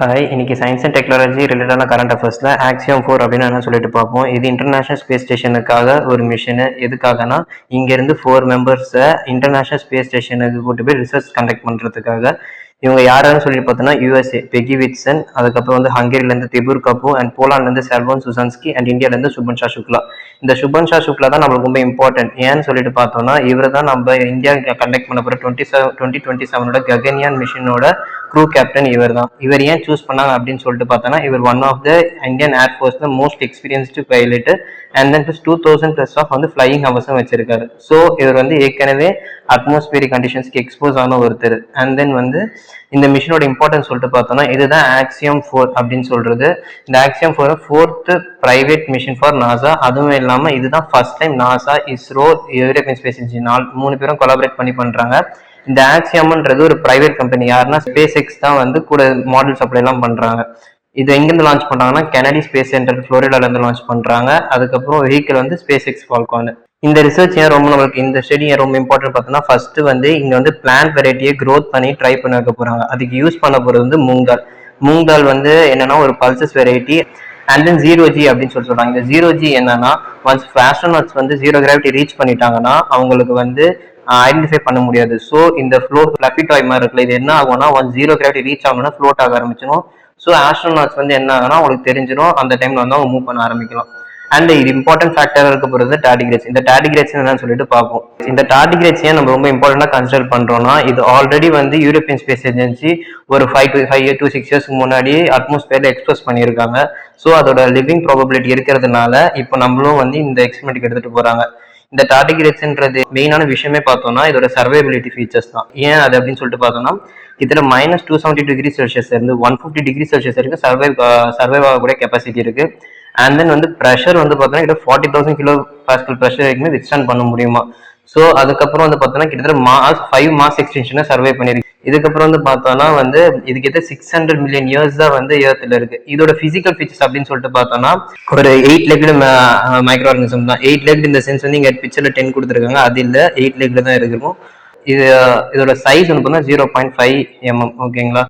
Hi, இன்னைக்கு science and technology ரிலேட்டடான current அஃபேர்ஸில் Axiom 4 அப்படின்னு என்ன சொல்லிட்டு பார்ப்போம். இது இன்டர்நேஷனல் ஸ்பேஸ் ஸ்டேஷனுக்காக ஒரு மிஷினு. எதுக்காகனா இங்கேருந்து 4 மெம்பர்ஸை இன்டர்நேஷனல் ஸ்பேஸ் ஸ்டேஷனுக்கு கூட்டு போய் ரிசர்ச் கண்டக்ட் பண்ணுறதுக்காக. இவங்க யாருன்னு சொல்லிட்டு பார்த்தோன்னா யூஎஸ்ஏ பெகி விட்சன், அதுக்கப்புறம் வந்து ஹங்கேரியிலேருந்து திபுர் கபு, அண்ட் போலாண்ட்லேருந்து செர்வோன் சுசான்ஸ்கி, அண்ட் இந்தியாவிலேருந்து சுபன் ஷா சுக்லா. இந்த சுபன் ஷா சுக்லா தான் நம்மளுக்கு ரொம்ப இம்பார்ட்டன்ட். ஏன்னு சொல்லிட்டு பார்த்தோம்னா இவர் தான் நம்ம இந்தியா கண்டக்ட் பண்ண போகிற 2027 ககன்யான் மிஷினோட க்ரூ கேப்டன். இவர் தான். இவர் ஏன் சூஸ் பண்ணாங்க அப்படின்னு சொல்லிட்டு பார்த்தோன்னா இவர் ஒன் ஆஃப் த இந்தியன் ஏர்ஃபோர்ஸ்ல most experienced pilot, and then 2000+ of வந்து ஃபிளையிங் ஹவர்ஸும் வச்சிருக்காரு. ஸோ இவர் வந்து ஏற்கனவே அட்மாஸ்பியரிக் கண்டிஷன்ஸ்க்கு எக்ஸ்போஸ் ஆன ஒருத்தர். அண்ட் தென் வந்து இந்த மிஷினோட இம்பார்ட்டன்ஸ் சொல்லிட்டு பார்த்தோம்னா இதுதான் ஆக்சியம் 4 அப்படின்னு சொல்றது. இந்த Axiom 4th private machine for NASA. அதுவும் இல்லாமல் இதுதான் first time NASA, ISRO, European space agency 3 பேரும் கொலாபரேட் பண்ணி பண்றாங்க. இந்த ஆக்சியம்ன்றது ஒரு பிரைவேட் கம்பெனி. யாருன்னா ஸ்பேஸ் எக்ஸ் தான் வந்து கூட மாடல் சப்ளை எல்லாம் பண்றாங்க. இது எங்கிருந்து லான்ச் பண்றாங்கன்னா கெனடி ஸ்பேஸ் சென்டர் ஃப்ளோரிடால இருந்து லான்ச் பண்றாங்க. அதுக்கப்புறம் வெஹிக்கிள் வந்து ஸ்பேஸ் எக்ஸ் ஃபால்கான். இந்த ரிசர்ச் ஏன் ரொம்ப நம்மளுக்கு இந்த ஸ்டடி ஏன் ரொம்ப இம்பார்ட்டன்ட் பார்த்தோம்னா ஃபர்ஸ்ட் வந்து இங்க வந்து பிளான்ட் வெரைட்டியை க்ரோத் பண்ணி ட்ரை பண்ண வைக்க போறாங்க. அதுக்கு யூஸ் பண்ண போறது வந்து மூங்கால் வந்து என்னன்னா ஒரு pulses variety. And then 0G அப்படின்னு சொல்றாங்க. இந்த 0G என்னன்னா ஒன்ஸ் ஆஸ்ட்ரோநாட்ஸ் வந்து 0 கிராவிட்டி ரீச் பண்ணிட்டாங்கன்னா அவங்களுக்கு வந்து ஐடென்டிஃபை பண்ண முடியாது. ஸோ இந்த ஃப்ளஃபி டாய் மாதிரி இருக்குல்ல, இது என்ன ஆகும்னா ஒன்ஸ் 0 கிராவிட்டி ரீச் ஆகணும்னா ஃப்ளோட் ஆக ஆரம்பிச்சிடும். ஸோ ஆஸ்ட்ரோநாட்ஸ் வந்து என்ன ஆகுனா அவங்களுக்கு தெரிஞ்சிடும். அந்த டைம்ல வந்து அவங்க மூவ் பண்ண ஆரம்பிக்கலாம். அண்ட் இது இம்பார்ட்டன்ட் ஃபேக்டர் இருக்க போகிறது டார்டிகிரேட்ஸ். இந்த டார்டிகிரேட்ஸ் என்னன்னு சொல்லிட்டு பார்ப்போம். இந்த டார்டிகிரேட்ஸ் ஏன் நம்ம ரொம்ப இம்பார்ட்டண்டா கன்சிடர் பண்றோம்னா இது ஆல்ரெடி வந்து யூரோப்பியன் ஸ்பேஸ் ஏஜென்சி ஒரு 5 to 6 years முன்னாடி அட்மாஸ்பியர்ல எக்ஸ்போஸ் பண்ணியிருக்காங்க. ஸோ அதோட லிவிங் ப்ராபபிலிட்டி இருக்கிறதுனால இப்போ நம்மளும் வந்து இந்த எக்ஸ்பெரிமெண்ட்டுக்கு எடுத்துட்டு போறாங்க. இந்த டார்டிகிரேட்ஸ்ன்றது மெயினான விஷயமே பார்த்தோம்னா இதோட சர்வைபிலிட்டி ஃபீச்சர்ஸ் தான். ஏன் அது அப்படின்னு சொல்லிட்டு பார்த்தோம்னா கிட்ட -270°C இருந்து 150°C வரைக்கும் சர்வைவ் ஆகக்கூடிய கெப்பாசிட்டி இருக்கு. அண்ட் தென் வந்து ப்ரெஷர் வந்து பார்த்தோன்னா கிட்ட 40,000 கிலோ பாஸ்கல் ப்ரெஷர் வரைக்குமே வித்ஸ்டாண்ட் பண்ண முடியுமா. ஸோ அதுக்கப்புறம் வந்து பார்த்தோன்னா கிட்டத்தட்ட 5 மாஸ் எக்ஸ்டென்ஷனை சர்வை பண்ணிருக்கு. இதுக்கப்புறம் வந்து பார்த்தோம்னா வந்து இது கிட்ட 600 மில்லியன் இயர்ஸ் தான் வந்து ஏர்த்ல இருக்கு. இதோட பிசிக்கல் ஃபீச்சர்ஸ் அப்படின்னு சொல்லிட்டு பார்த்தோம்னா ஒரு 8 லெக்டு மைக்ரோ ஆர்கனிசம் தான். 8 லெக்டு இந்த சென்ஸ் வந்து இங்க பிக்சர்ல 10 கொடுத்துருக்காங்க. அது இல்லை, 8 லெக்டு தான் இருக்கும். இதோட சைஸ் வந்து பார்த்தீங்கன்னா 0.5 mm. ஓகேங்களா.